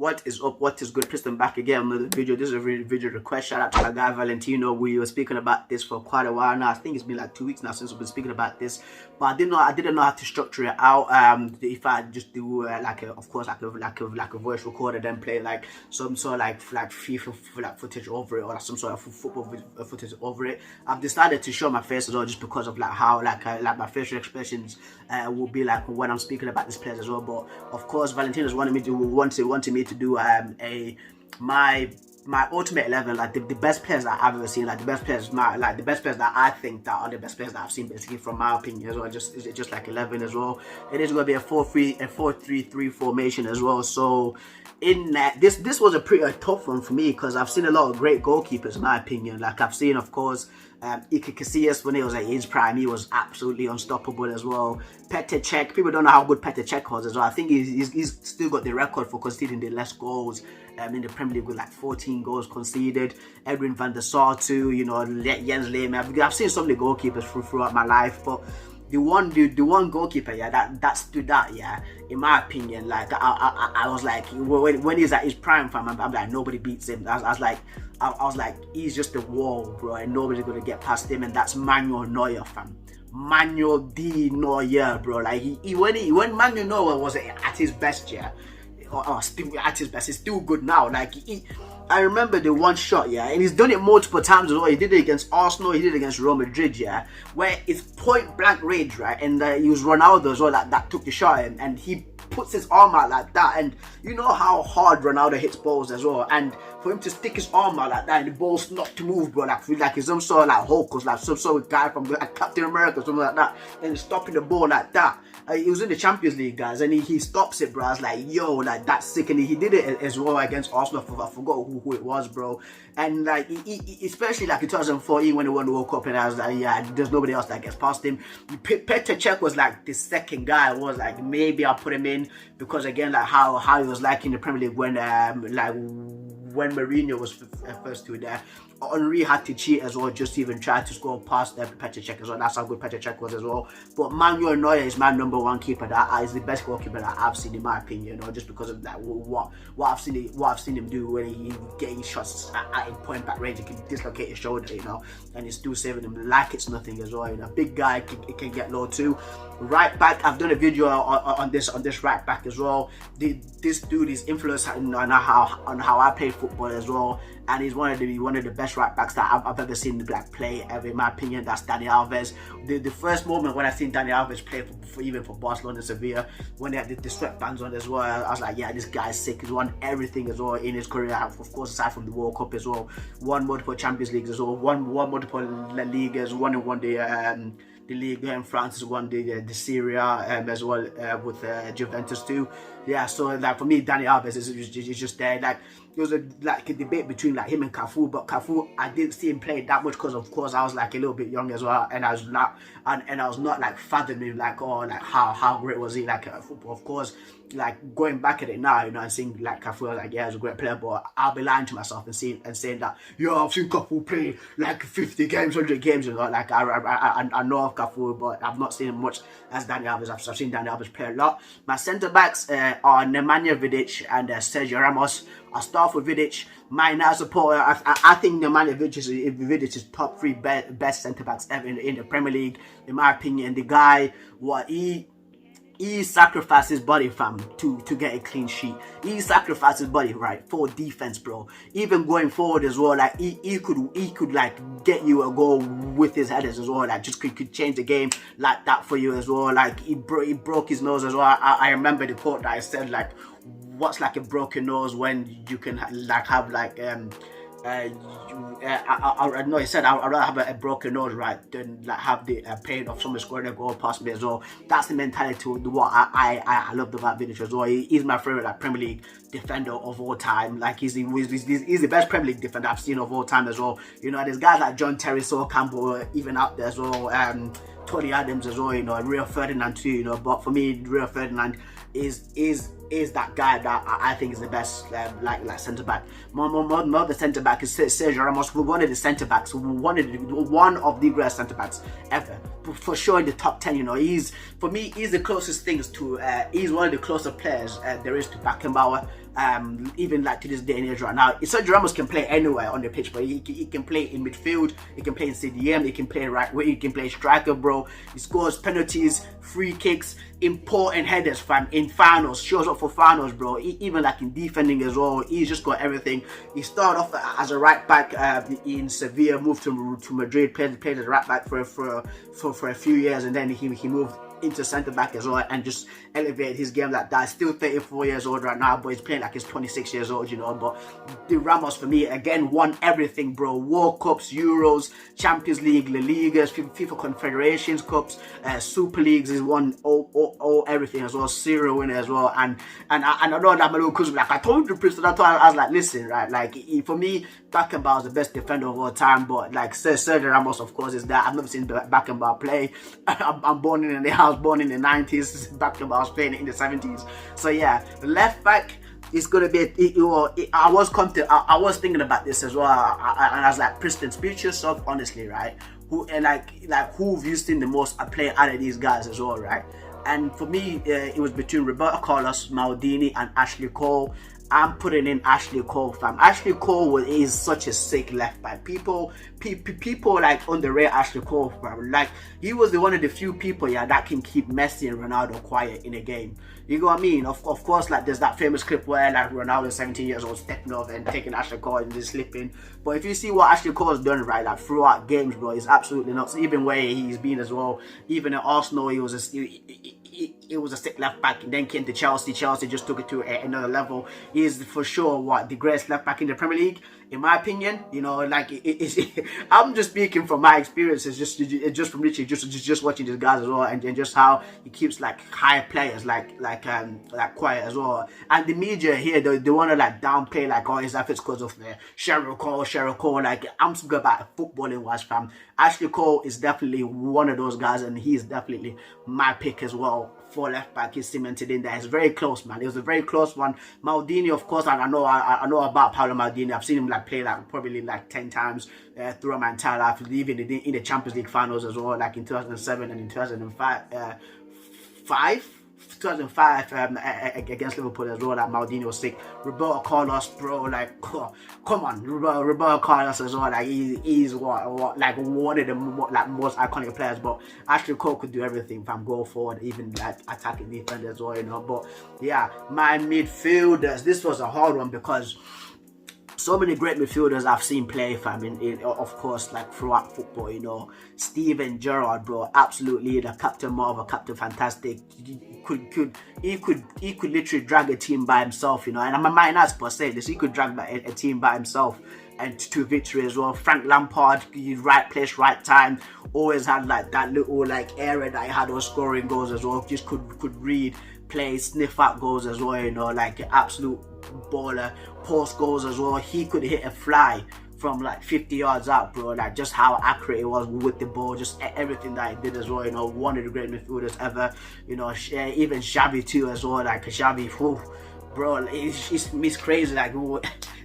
What is up? What is good? Kristen back again with another video. This is a video request. Shout out to my guy Valentino. We were speaking about this for quite a while now. I think it's been like 2 weeks now since we've been speaking about this, but I didn't know how to structure it out. If I just do like a voice recorder, then play like some sort of like FIFA footage over it, or some sort of football footage over it. I've decided to show my face as well, just because of like how like my facial expressions will be like when I'm speaking about this players as well. But of course, Valentino's wanted me to do my ultimate 11, like the best players that I've ever seen, like the best players that I think that are the best players that I've seen, basically, from my opinion as well. Just like 11 as well. It is going to be a 4-3-3 formation as well. So in that, this was a pretty tough one for me, because I've seen a lot of great goalkeepers in my opinion. Like I've seen, of course, Iker Casillas, when he was at his prime, he was absolutely unstoppable as well. Petr Cech, people don't know how good Petr Cech was as well. I think he's still got the record for conceding the less goals in the Premier League, with like 14 goals conceded. Edwin van der Sar too, you know, Jens Lehmann. I've seen so many goalkeepers throughout my life, but the one goalkeeper, yeah, that stood out, yeah, in my opinion. Like I was like, when he's at his prime, fam, I'm like, nobody beats him. I was like, he's just a wall, bro, and nobody's gonna get past him, and that's Manuel Neuer, fam. Manuel D. Neuer, bro. Like when Manuel Neuer was at his best, yeah, or still at his best, he's still good now. Like I remember the one shot, yeah, and he's done it multiple times as well. He did it against Arsenal, he did it against Real Madrid, yeah, where it's point blank range, right? And it was Ronaldo as well that took the shot, and he puts his arm out like that, and you know how hard Ronaldo hits balls as well, and for him to stick his arm out like that and the ball's not to move, bro, like he's some sort of like Hulk, or like some sort of guy from like Captain America or something like that, and stopping the ball like that. He was in the Champions League, guys, and he stops it, bro. I was like, yo, like that's sick. And he did it as well against Arsenal. I forgot who it was, bro. And like he especially like in 2014 when he won the World Cup, and I was like, yeah, there's nobody else that gets past him. Petr Cech was like the second guy. I was like, maybe I'll put him in, because again, like how he was like in the Premier League when when Mourinho was first to there. Henry had to cheat as well, just to even try to score past Petr Cech as well. That's how good Petr Cech was as well. But Manuel Neuer is my #1 keeper. That is the best goalkeeper that I've seen, in my opinion, you know, just because of that, what I've seen him do when he's getting shots at a point back range. He can dislocate his shoulder, you know, and he's still saving him like it's nothing as well. You know, big guy, can get low too. Right back, I've done a video on this right back as well. This dude is influenced on how I play football as well, and he's one of the best right backs that I've ever seen like play ever, in my opinion. That's Dani Alves. The first moment when I seen Dani Alves play even for Barcelona and Sevilla, when they had the sweatbands on as well, I was like, yeah, this guy's sick. He's won everything as well in his career, of course, aside from the World Cup as well. Won multiple Champions Leagues as well. Won multiple La Ligas. Won the league in France, has won the Serie A as well with Juventus too. Yeah, so like for me, Dani Alves is just there. Like it was a debate between like him and Cafu, but Cafu, I didn't see him play that much because of course I was like a little bit young as well, and I was not like fathoming like, oh, like how great was he like at football. Of course, like going back at it now, you know, and seeing like Cafu, I was like, yeah, he's a great player, but I'll be lying to myself and saying that, yo, I've seen Cafu play like 50 games, 100 games, you know, like I know of Cafu, but I've not seen him much as Dani Alves. I've seen Dani Alves play a lot. My centre backs are Nemanja Vidic and Sergio Ramos. I'll start with Vidic. My now supporter, I think Nemanja Vidic is top 3 best centre backs ever in the Premier League, in my opinion. The guy, what he sacrificed his body, fam, to get a clean sheet. He sacrificed his body, right, for defense, bro. Even going forward as well, like he could like get you a goal with his headers as well. Like just could change the game like that for you as well. Like he broke his nose as well. I remember the quote that I said, like, what's like a broken nose when you can like have like I know he said I'd rather have a broken nose, right, than like have the pain of someone scoring a goal past me as well. That's the mentality to what I loved about Vidic as well. He's my favorite like Premier League defender of all time. Like he's the best Premier League defender I've seen of all time as well. You know, there's guys like John Terry, Sol Campbell, even out there as well. Tony Adams as well, you know, Rio Ferdinand too, you know. But for me, Rio Ferdinand is that guy that I think is the best like centre back. My other centre back is Sergio Ramos, one of the centre backs, one of the greatest centre backs ever, for sure in the top 10. You know, he's the closest things to he's one of the closer players there is to Beckenbauer. even like to this day and age right now. Sergio Ramos can play anywhere on the pitch, but he can play in midfield, he can play in CDM, he can play right wing, he can play striker, bro. He scores penalties, free kicks, important headers, fam, in finals, shows up for finals, bro. Even like in defending as well, he's just got everything. He started off as a right back in Sevilla, moved to Madrid, played as a right back for a few years, and then he moved into centre back as well, and just elevated his game like that. Still 34 years old right now, but he's playing like he's 26 years old, you know. But the Ramos, for me, again, won everything, bro. World Cups, Euros, Champions League, La Ligas, FIFA Confederations Cups, Super Leagues. He's won all everything as well. Serial winner as well. And I know that my little cousin, like, I told you, Prince, that I was like, listen, right, like, for me, Beckenbauer is the best defender of all time, but like Sergio Ramos, of course, is that. I've never seen Beckenbauer play. I'm born in the house, born in the 90s. Beckenbauer was playing in the 70s. So yeah, left back is gonna be. I was thinking about this as well, and I was like, Preston, speak to yourself honestly, right? Who who have you seen the most play out of these guys as well, right? And for me, it was between Roberto Carlos, Maldini, and Ashley Cole. I'm putting in Ashley Cole, fam. Ashley Cole is such a sick left back. People like underrate Ashley Cole, fam. Like, he was one of the few people, yeah, that can keep Messi and Ronaldo quiet in a game. You know what I mean? Of course, like, there's that famous clip where like Ronaldo, 17 years old, stepping off and taking Ashley Cole and just slipping. But if you see what Ashley Cole has done, right, like throughout games, bro, it's absolutely nuts. Even where he's been as well. Even at Arsenal, he was a sick left back, and then came to Chelsea. Chelsea just took it to another level. He is for sure the greatest left back in the Premier League, in my opinion. You know, like I'm just speaking from my experiences, just from literally just watching these guys as well, and just how he keeps like high players like quiet as well. And the media here, they want to like downplay like, oh, is that it's because of Cheryl Cole. Like, I'm speaking about footballing wise, fam. Ashley Cole is definitely one of those guys, and he's definitely my pick as well for left back. He's cemented in there. It's very close, man. It was a very close one. Maldini, of course, and I know about Paolo Maldini. I've seen him like play like probably like 10 times throughout my entire life, even in the Champions League finals as well, like in 2007 and in 2005 against Liverpool as well. Like, Maldini was sick. Roberto Carlos, bro, like, oh, come on, Roberto Carlos as well. Like, he's what like one of the most iconic players. But Ashley Cole could do everything from goal forward, even like attacking defender as well, you know. But yeah, my midfielders. This was a hard one because so many great midfielders I've seen play, fam, of course, like throughout football, you know. Steven Gerrard, bro, absolutely the Captain Marvel, Captain Fantastic. He could literally drag a team by himself, you know. And I might not say this, he could drag a team by himself and to victory as well. Frank Lampard, right place, right time. Always had like that little like area that he had was scoring goals as well. Just could read play, sniff out goals as well, you know, like an absolute baller. Post goals as well. He could hit a fly from like 50 yards out, bro. Like, just how accurate it was with the ball, just everything that he did as well, you know. One of the great midfielders ever, you know. Even Xavi too as well. Like, Xavi, bro, he's crazy. Like,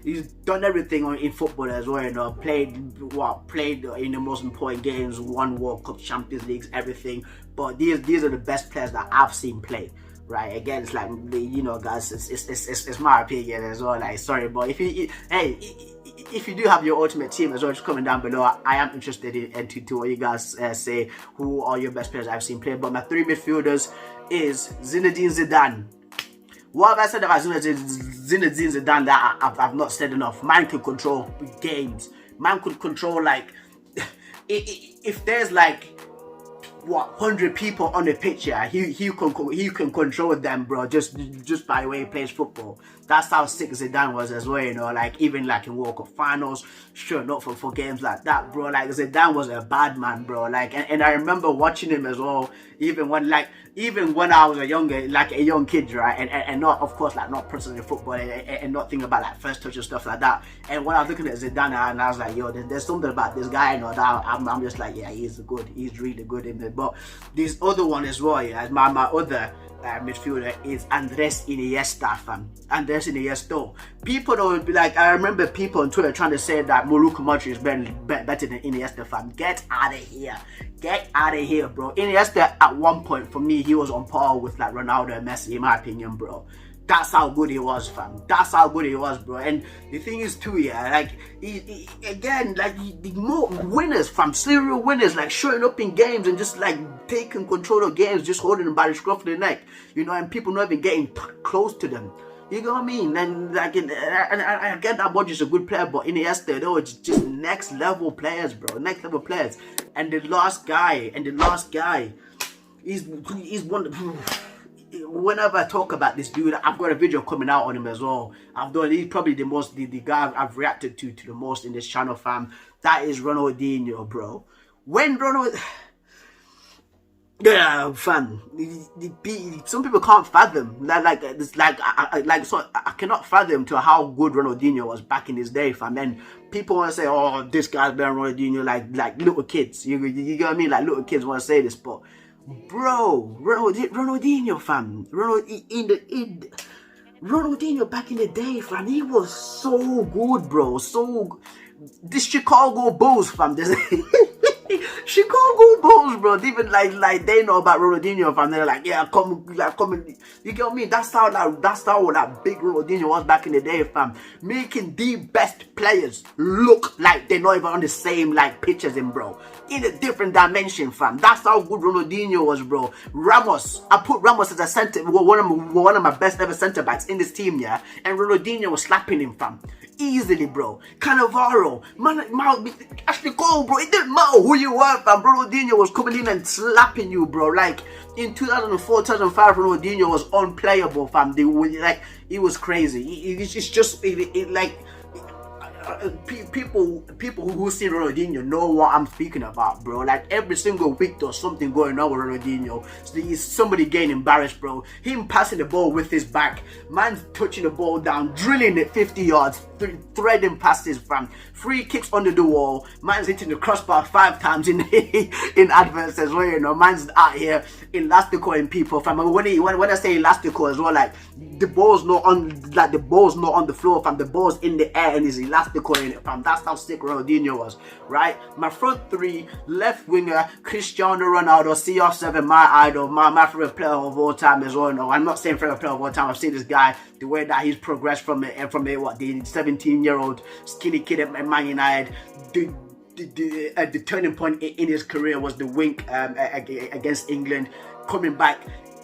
he's done everything in football as well, you know. Played in the most important games, won World Cup, Champions Leagues, everything. But these are the best players that I've seen play. Right, again, it's like, you know, guys, it's my opinion as well. Like, sorry, but if you do have your ultimate team as well, just comment down below. I am interested in to what you guys say. Who are your best players I've seen play? But my three midfielders is Zinedine Zidane. What have I said about Zinedine Zidane that I've not said enough? Man could control games. Man could control, like, if there's like 100 people on the pitch, yeah, he can control them, bro, just by the way he plays football. That's how sick Zidane was as well, you know. Like, even like in World Cup finals, sure, not for games like that, bro. Like, Zidane was a bad man, bro. Like, and I remember watching him as well, even when I was a young kid, right, and not, of course, like, not personally football and not thinking about like first touch and stuff like that. And when I was looking at Zidane, and I was like, yo, there's something about this guy, you know, that I'm just like, yeah, he's really good in it. But this other one as well, yeah, my other midfielder is Andres Iniesta, fam. Andres Iniesta. People don't be like, I remember people on Twitter trying to say that Luka Modric is better than Iniesta, fam. Get out of here. Get out of here, bro. Iniesta, at one point, for me, he was on par with like Ronaldo and Messi, in my opinion, bro. That's how good he was, fam. That's how good he was, bro. And the thing is too, yeah, like again, like the more winners, fam, serial winners, like showing up in games and just like taking control of games, just holding them by the scruff of the neck, you know, and people not even getting close to them. You know what I mean? And like, and I get that Modric is a good player, but Iniesta, they were just next level players, bro. Next level players. And the last guy, he's one. Whenever I talk about this dude, I've got a video coming out on him as well. He's probably the guy I've reacted to the most in this channel, fam. That is Ronaldinho, bro. When Ronald, yeah, fam. Some people can't fathom I cannot fathom to how good Ronaldinho was back in his day, fam. And people want to say, "Oh, this guy's better than Ronaldinho," like little kids. You get what I mean? Like little kids want to say this, but. Bro, Ronaldinho, fam. Ronaldinho back in the day, fam. He was so good, bro. This Chicago Bulls, fam. Chicago Bulls, bro. Even like they know about Ronaldinho, fam. They're like, yeah, come. You get what I mean? That's how that big Ronaldinho was back in the day, fam. Making the best players look like they're not even on the same like pitch as him, bro. In a different dimension, fam. That's how good Ronaldinho was, bro. Ramos, I put Ramos as a center, one of my best ever centre backs in this team, yeah. And Ronaldinho was slapping him, fam. Easily, bro. Cannavaro, Ashley Cole, bro. It didn't matter who you were, fam. Ronaldinho was coming in and slapping you, bro. Like in 2004, 2005, Ronaldinho was unplayable, fam. He was crazy. It's just like. People who see Ronaldinho know what I'm speaking about, bro. Like every single week there's something going on with Ronaldinho. Somebody getting embarrassed, bro. Him passing the ball with his back, man's touching the ball down, drilling it 50 yards, threading passes, fam. Free kicks under the wall, man's hitting the crossbar 5 times in adverts as well, you know. Man's out here elasticoing people, fam. And when I say elastico as well, like the ball's not on the floor, fam. The ball's in the air and he's elasticoing it, fam. That's how sick Ronaldinho was, right? My front three, left winger, Cristiano Ronaldo, CR7, my idol, my favorite player of all time as well. No, I'm not saying favorite player of all time. I've seen this guy, the way that he's progressed from the 17-year-old skinny kid at Man United. The turning point in his career was the wink against England, coming back,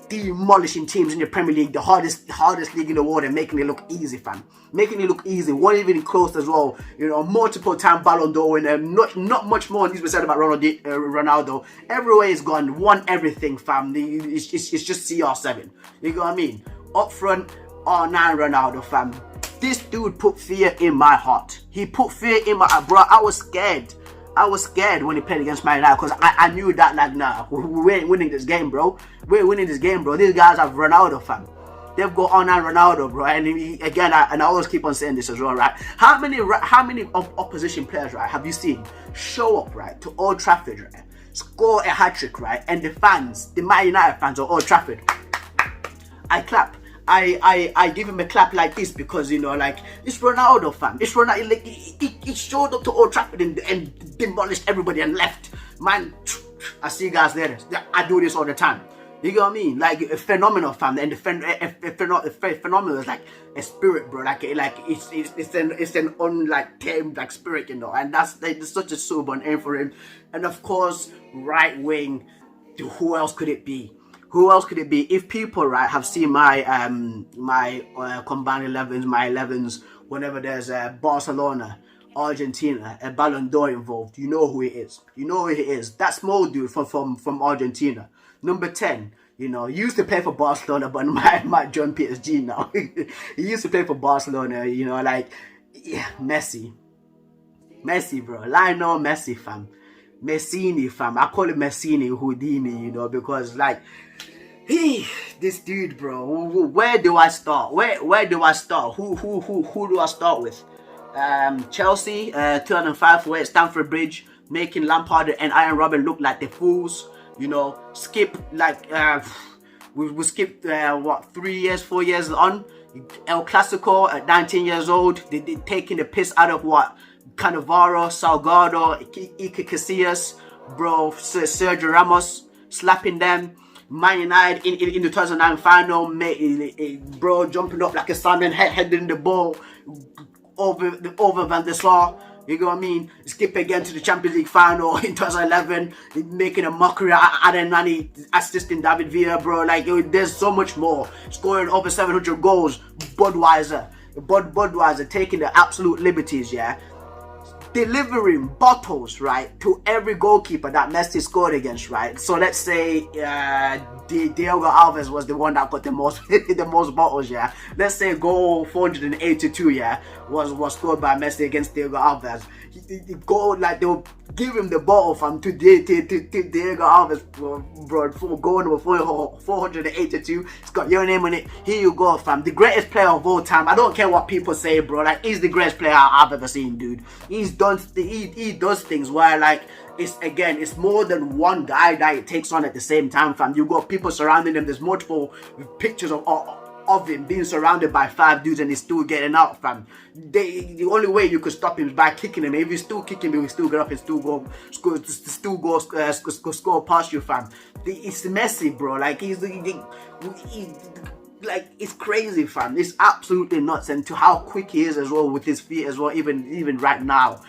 demolishing teams in the Premier League, the hardest league in the world, and making it look easy, fam. Making it look easy, one even close as well. You know, multiple time Ballon d'Or winner. Not much more needs to be said about Ronaldo. Everywhere he's gone, won everything, fam. It's just CR7. You know what I mean? Up front, R9 Ronaldo, fam. This dude put fear in my heart. He put fear in my heart, bro. I was scared when he played against Man United, because I knew that, like, nah, we ain't winning this game, bro. We ain't winning this game, bro. These guys have Ronaldo, fam. They've got on Ronaldo, bro. And I always keep on saying this as well, right? How many opposition players, right, have you seen show up, right, to Old Trafford, right, score a hat-trick, right, and the Man United fans of Old Trafford, I clap. I give him a clap like this, because, you know, like, it's Ronaldo, fam. It's Ronaldo. Like, he showed up to Old Trafford and demolished everybody and left. Man, I see you guys later. I do this all the time. You know what I mean? Like a phenomenal, fam. And the phenomenal is like a spirit, bro. Like it's an untamed like spirit, you know. And that's like, such a sobering aim for him. And of course, right wing. Who else could it be? Who else could it be? If people, right, have seen my combined 11s, my 11s, whenever there's Barcelona, Argentina, a Ballon d'Or involved, you know who it is. You know who it is. That small dude from Argentina. Number 10, you know, he used to play for Barcelona, but might join PSG now. He used to play for Barcelona, you know, like, yeah, Messi, bro. Lionel Messi, fam. Messini, fam. I call it Messini Houdini, you know, because, like, this dude, bro. Where do I start? Where do I start? Who do I start with? Chelsea, 2005, where at Stamford Bridge, making Lampard and Iron Robin look like the fools. You know, skip like we skipped 4 years on El Clasico at 19 years old. They taking the piss out of what Cannavaro, Salgado, Iker Casillas, bro, Sergio Ramos, slapping them. Man United in the 2009 final, bro, jumping up like a salmon, heading the ball over Van der Sar. You know what I mean? Skip again to the Champions League final in 2011, making a mockery out of Nani, assisting David Villa, bro. Like, there's so much more. Scoring over 700 goals. Budweiser taking the absolute liberties, yeah. Delivering bottles, right, to every goalkeeper that Messi scored against, right? So let's say Diego Alves was the one that got the most the most bottles, yeah. Let's say goal 482, yeah, was scored by Messi against Diego Alves. Goal, like, they'll give him the bottle from to Diego Alves, bro, for goal number 482. It's got your name on it. Here you go, fam. The greatest player of all time. I don't care what people say, bro. Like, he's the greatest player I've ever seen, dude. He does things where, like, it's more than one guy that it takes on at the same time, fam. You got people surrounding him. There's multiple pictures of him being surrounded by 5 dudes and he's still getting out, fam. The only way you could stop him is by kicking him. If you still kick him, he will still get up and still go score past you, fam. It's Messi, bro. Like, like, it's crazy, fam. It's absolutely nuts, and to how quick he is as well with his feet as well. Even right now,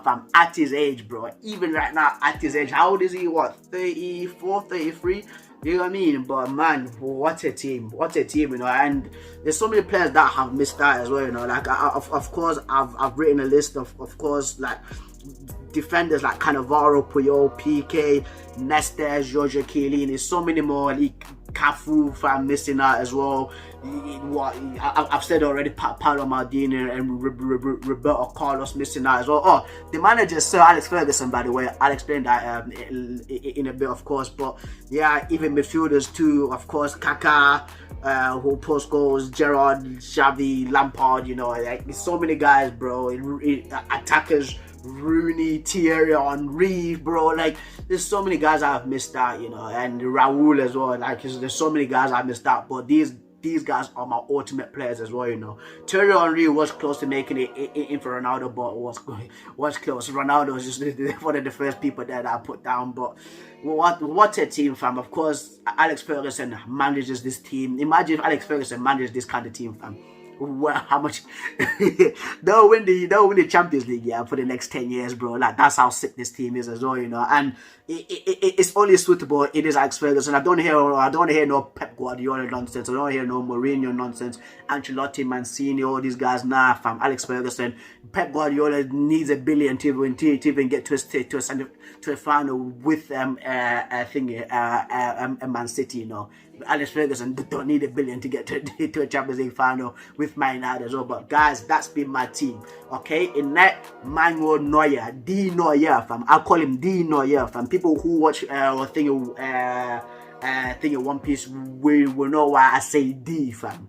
fam, at his age, bro. Even right now, at his age, how old is he? What, 34, 33? You know what I mean? But man, what a team, you know. And there's so many players that have missed out as well, you know. Like, of course, I've written a list of course, like, defenders like Cannavaro, Puyol, PK, Nesta, Giorgio Chiellini, so many more. Cafu, fam, missing out as well. I've said already, Paolo Maldini and Roberto Carlos missing out as well. Oh, the manager, Sir Alex Ferguson, by the way. I'll explain that in a bit, of course. But yeah, even midfielders too, of course. Kaká, who post goals, Gerrard, Xavi, Lampard, you know, like, there's so many guys, bro. Attackers, Rooney, Thierry Henry, bro. Like, there's so many guys I've missed out, you know, and Raul as well. Like, there's so many guys I've missed out, but these guys are my ultimate players as well, you know. Thierry Henry was close to making it in for Ronaldo, but was close. Ronaldo was just one of the first people that I put down. But what a team, fam. Of course, Alex Ferguson manages this team. Imagine if Alex Ferguson manages this kind of team, fam. Well, how much they'll win the Champions League, yeah, for the next 10 years, bro. Like, that's how sick this team is as well, you know. And it's only suitable. It is Alex Ferguson. I don't hear no Pep Guardiola nonsense. I don't hear no Mourinho nonsense. Ancelotti, Mancini, all these guys. Nah, fam. Alex Ferguson. Pep Guardiola needs $1 billion to even get to a final with Man City, you know. Alex Ferguson don't need $1 billion to get to a Champions League final with Man United as well. But guys, that's been my team. Okay, in that, Manuel Neuer, D Neuer, fam. I call him D Neuer, fam. People who watch or think of One Piece will know why I say D, fam.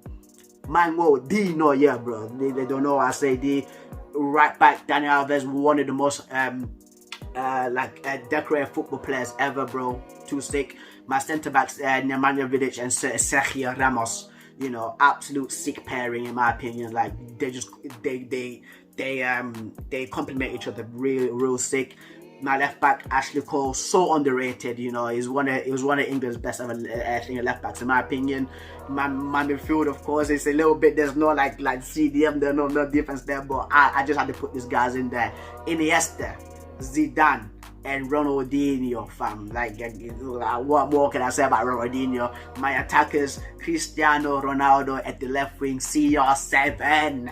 Manuel D Neuer, bro. They don't know why I say D. Right back, Daniel Alves, one of the most decorated football players ever, bro. Too sick. My centre backs, Nemanja Vidic and Sergio Ramos. You know, absolute sick pairing in my opinion. Like, they complement each other real sick. My left back, Ashley Cole, so underrated. You know, he was one of England's best ever left backs in my opinion. My midfield, of course, it's a little bit. There's no like CDM. There's no difference there. But I just had to put these guys in there. Iniesta, Zidane, and Ronaldinho, fam. Like, what more can I say about Ronaldinho? My attackers, Cristiano Ronaldo at the left wing, CR7.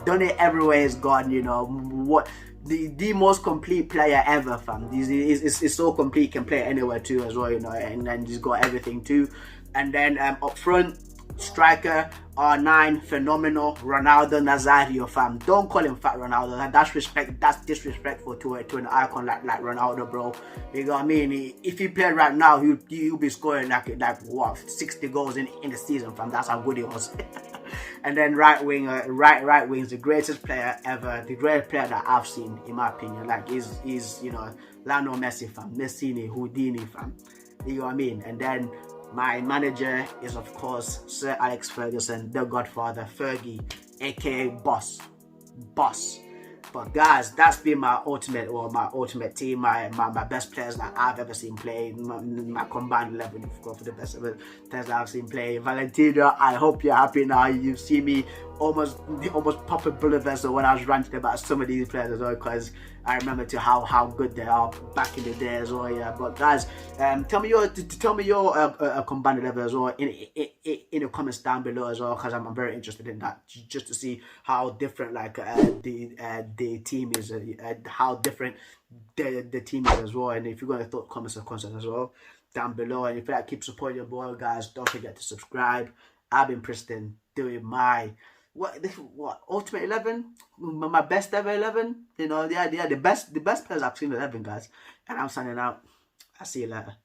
Done it everywhere he's gone, you know. What the most complete player ever, fam. He's so complete, can play anywhere too as well, you know, and he's got everything too. And then up front, striker, R9, phenomenal, Ronaldo Nazario, fam. Don't call him Fat Ronaldo. That's disrespectful to an icon like Ronaldo, bro. You know what I mean? If he played right now, he'll be scoring like what, 60 goals in the season, fam. That's how good he was. And then right wing is the greatest player ever, the greatest player that I've seen, in my opinion. Like, he's you know, Lionel Messi, fam. Messini, Houdini, fam. You know what I mean? And then my manager is, of course, Sir Alex Ferguson, the Godfather, Fergie, aka Boss. But guys, that's been my ultimate team, my best players that I've ever seen play, my combined 11, of course, for the best players that I've seen play. Valentino, I hope you're happy now. You've seen me almost pop a bullet vessel when I was ranting about some of these players as well, because I remember to how good they are back in the day as well. Yeah, but guys, tell me your combined 11 as well in the comments down below as well, because I'm very interested in that, just to see how different like the team is, how different the team is as well. And if you're going to thought comments and content as well down below, and if you like keep supporting your boy, guys, don't forget to subscribe. I've been Preston doing my what ultimate 11, my best ever 11. You know, yeah, the best players I've seen 11, guys. And I'm signing out. I'll see you later.